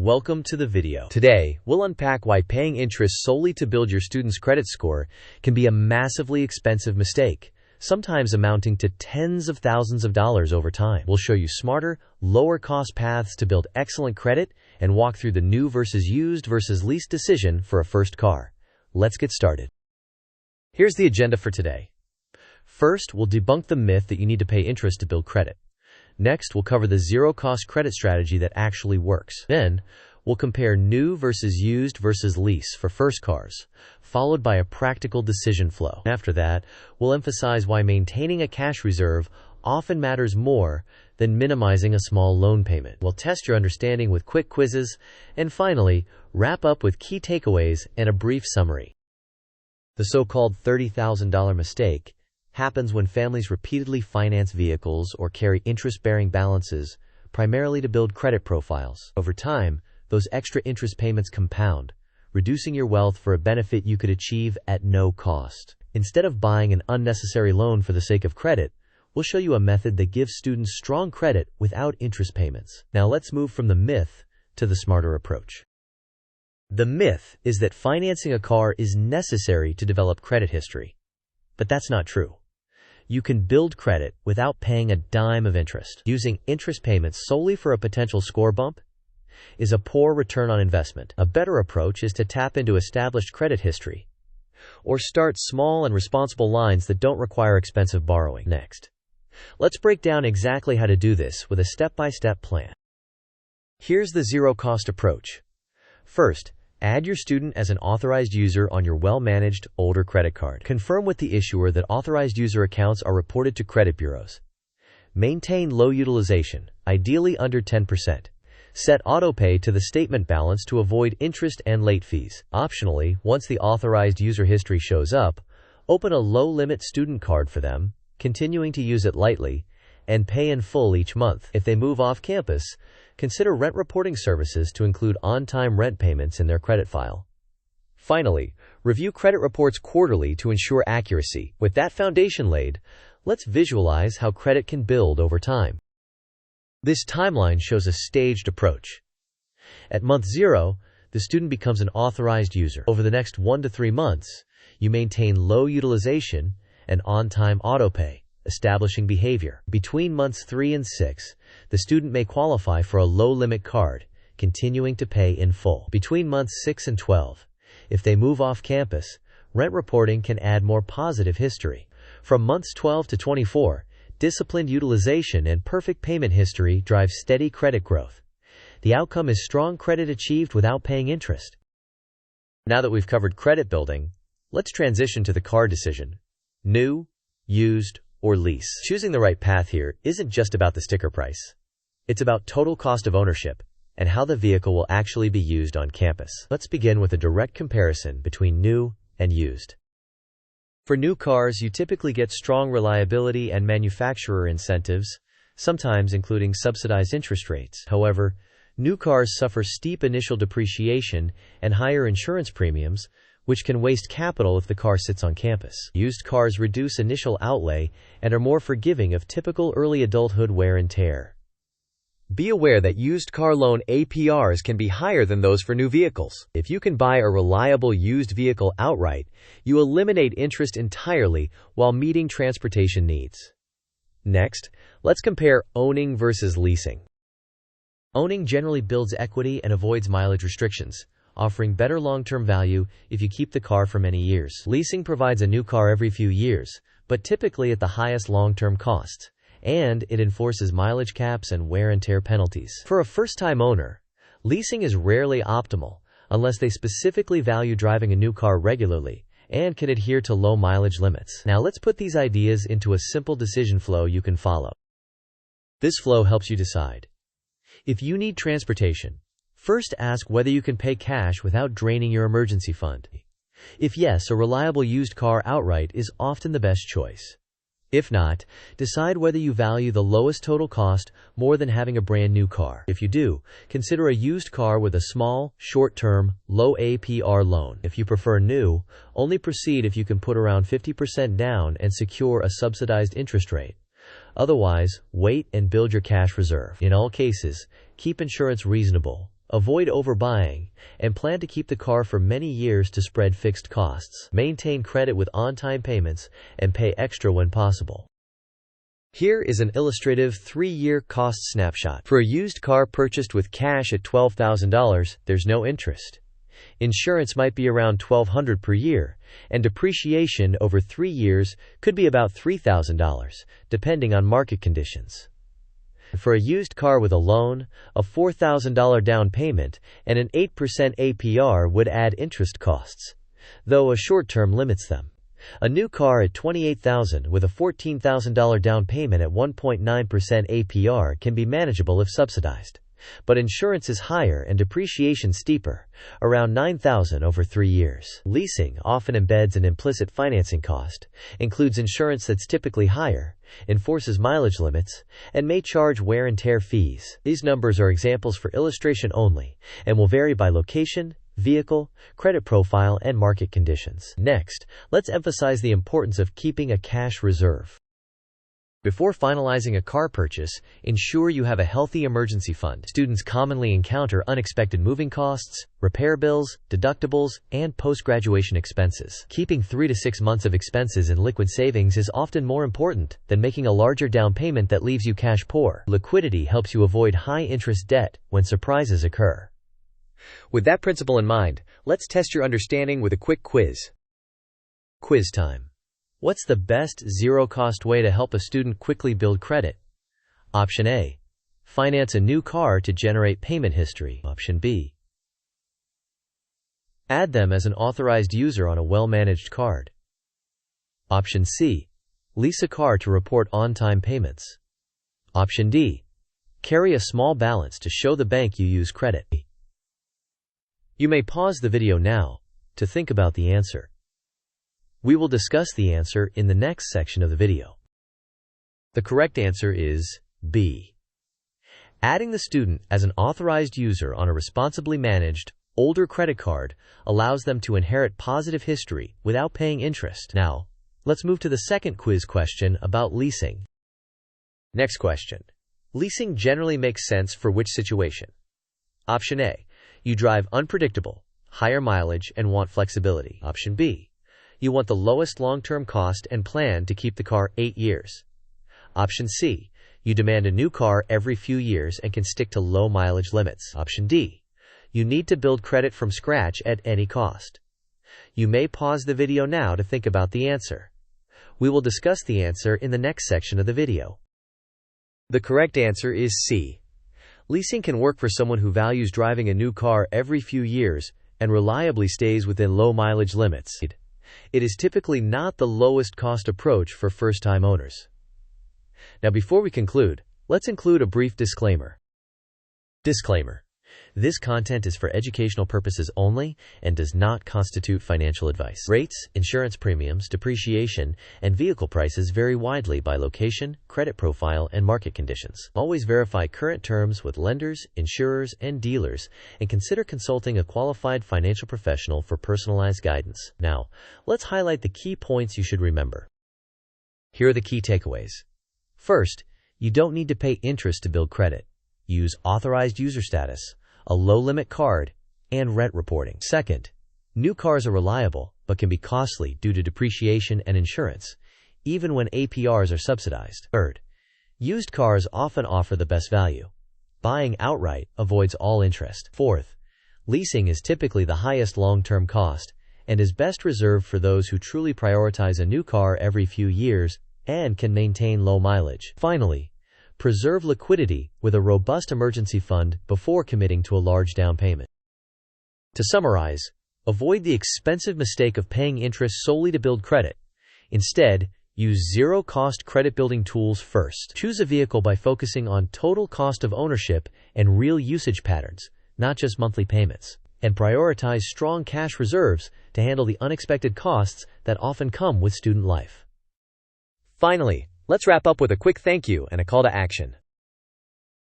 Welcome to the video. Today, we'll unpack why paying interest solely to build your student's credit score can be a massively expensive mistake, sometimes amounting to tens of thousands of dollars over time. We'll show you smarter, lower-cost paths to build excellent credit and walk through the new versus used versus leased decision for a first car. Let's get started. Here's the agenda for today. First, we'll debunk the myth that you need to pay interest to build credit. Next, we'll cover the zero-cost credit strategy that actually works. Then, we'll compare new versus used versus lease for first cars, followed by a practical decision flow. After that, we'll emphasize why maintaining a cash reserve often matters more than minimizing a small loan payment. We'll test your understanding with quick quizzes, and finally, wrap up with key takeaways and a brief summary. The so-called $30,000 mistake happens when families repeatedly finance vehicles or carry interest-bearing balances, primarily to build credit profiles. Over time, those extra interest payments compound, reducing your wealth for a benefit you could achieve at no cost. Instead of buying an unnecessary loan for the sake of credit, we'll show you a method that gives students strong credit without interest payments. Now let's move from the myth to the smarter approach. The myth is that financing a car is necessary to develop credit history. But that's not true. You can build credit without paying a dime of interest. Using interest payments solely for a potential score bump is a poor return on investment. A better approach is to tap into established credit history, or start small and responsible lines that don't require expensive borrowing. Next, let's break down exactly how to do this with a step-by-step plan. Here's the zero-cost approach. First, add your student as an authorized user on your well-managed, older credit card. Confirm with the issuer that authorized user accounts are reported to credit bureaus. Maintain low utilization, ideally under 10%. Set autopay to the statement balance to avoid interest and late fees. Optionally, once the authorized user history shows up, open a low-limit student card for them, continuing to use it lightly, and pay in full each month. If they move off campus, consider rent reporting services to include on-time rent payments in their credit file. Finally, review credit reports quarterly to ensure accuracy. With that foundation laid, let's visualize how credit can build over time. This timeline shows a staged approach. At month 0, the student becomes an authorized user. Over the next 1 to 3 months, you maintain low utilization and on-time autopay, establishing behavior. Between months 3 and 6, the student may qualify for a low-limit card, continuing to pay in full. Between months 6 and 12, if they move off campus, rent reporting can add more positive history. From months 12 to 24, disciplined utilization and perfect payment history drive steady credit growth. The outcome is strong credit achieved without paying interest. Now that we've covered credit building, let's transition to the car decision. New, used, or lease. Choosing the right path here isn't just about the sticker price. It's about total cost of ownership and how the vehicle will actually be used on campus. Let's begin with a direct comparison between new and used. For new cars, you typically get strong reliability and manufacturer incentives, sometimes including subsidized interest rates. However, new cars suffer steep initial depreciation and higher insurance premiums, which can waste capital if the car sits on campus. Used cars reduce initial outlay and are more forgiving of typical early adulthood wear and tear. Be aware that used car loan APRs can be higher than those for new vehicles. If you can buy a reliable used vehicle outright, you eliminate interest entirely while meeting transportation needs. Next, let's compare owning versus leasing. Owning generally builds equity and avoids mileage restrictions, offering better long-term value if you keep the car for many years. Leasing provides a new car every few years, but typically at the highest long-term costs, and it enforces mileage caps and wear and tear penalties. For a first-time owner, leasing is rarely optimal unless they specifically value driving a new car regularly and can adhere to low mileage limits. Now let's put these ideas into a simple decision flow you can follow. This flow helps you decide. If you need transportation, first ask whether you can pay cash without draining your emergency fund. If yes, a reliable used car outright is often the best choice. If not, decide whether you value the lowest total cost more than having a brand new car. If you do, consider a used car with a small, short-term, low APR loan. If you prefer new, only proceed if you can put around 50% down and secure a subsidized interest rate. Otherwise, wait and build your cash reserve. In all cases, keep insurance reasonable, Avoid overbuying, and plan to keep the car for many years to spread fixed costs. Maintain credit with on-time payments and pay extra when possible. Here is an illustrative 3-year cost snapshot. For a used car purchased with cash at $12,000, there's no interest. Insurance might be around $1,200 per year, and depreciation over 3 years could be about $3,000, depending on market conditions. For a used car with a loan, a $4,000 down payment, and an 8% APR would add interest costs, though a short term limits them. A new car at $28,000 with a $14,000 down payment at 1.9% APR can be manageable if subsidized. But insurance is higher and depreciation steeper, around $9,000 over 3 years. Leasing often embeds an implicit financing cost, includes insurance that's typically higher, enforces mileage limits, and may charge wear and tear fees. These numbers are examples for illustration only, and will vary by location, vehicle, credit profile, and market conditions. Next, let's emphasize the importance of keeping a cash reserve. Before finalizing a car purchase, ensure you have a healthy emergency fund. Students commonly encounter unexpected moving costs, repair bills, deductibles, and post-graduation expenses. Keeping 3 to 6 months of expenses in liquid savings is often more important than making a larger down payment that leaves you cash poor. Liquidity helps you avoid high-interest debt when surprises occur. With that principle in mind, let's test your understanding with a quick quiz. Quiz time. What's the best zero-cost way to help a student quickly build credit? Option A. Finance a new car to generate payment history. Option B. Add them as an authorized user on a well-managed card. Option C. Lease a car to report on-time payments. Option D. Carry a small balance to show the bank you use credit. You may pause the video now to think about the answer. We will discuss the answer in the next section of the video. The correct answer is B. Adding the student as an authorized user on a responsibly managed, older credit card allows them to inherit positive history without paying interest. Now, let's move to the second quiz question about leasing. Next question. Leasing generally makes sense for which situation? Option A. You drive unpredictable, higher mileage, and want flexibility. Option B. You want the lowest long-term cost and plan to keep the car 8 years. Option C. You demand a new car every few years and can stick to low mileage limits. Option D. You need to build credit from scratch at any cost. You may pause the video now to think about the answer. We will discuss the answer in the next section of the video. The correct answer is C. Leasing can work for someone who values driving a new car every few years and reliably stays within low mileage limits. It is typically not the lowest cost approach for first-time owners. Now, before we conclude, let's include a brief disclaimer. Disclaimer. This content is for educational purposes only and does not constitute financial advice. Rates, insurance premiums, depreciation, and vehicle prices vary widely by location, credit profile, and market conditions. Always verify current terms with lenders, insurers, and dealers, and consider consulting a qualified financial professional for personalized guidance. Now, let's highlight the key points you should remember. Here are the key takeaways. First, you don't need to pay interest to build credit. Use authorized user status, a low-limit card, and rent reporting. Second, new cars are reliable but can be costly due to depreciation and insurance, even when APRs are subsidized. Third, used cars often offer the best value. Buying outright avoids all interest. Fourth, leasing is typically the highest long-term cost and is best reserved for those who truly prioritize a new car every few years and can maintain low mileage. Finally, preserve liquidity with a robust emergency fund before committing to a large down payment. To summarize, avoid the expensive mistake of paying interest solely to build credit. Instead, use zero-cost credit-building tools first. Choose a vehicle by focusing on total cost of ownership and real usage patterns, not just monthly payments. And prioritize strong cash reserves to handle the unexpected costs that often come with student life. Finally, let's wrap up with a quick thank you and a call to action.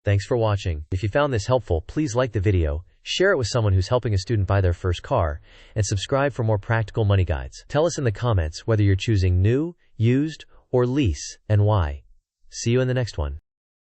Thanks for watching. If you found this helpful, please like the video, share it with someone who's helping a student buy their first car, and subscribe for more practical money guides. Tell us in the comments whether you're choosing new, used, or lease, and why. See you in the next one.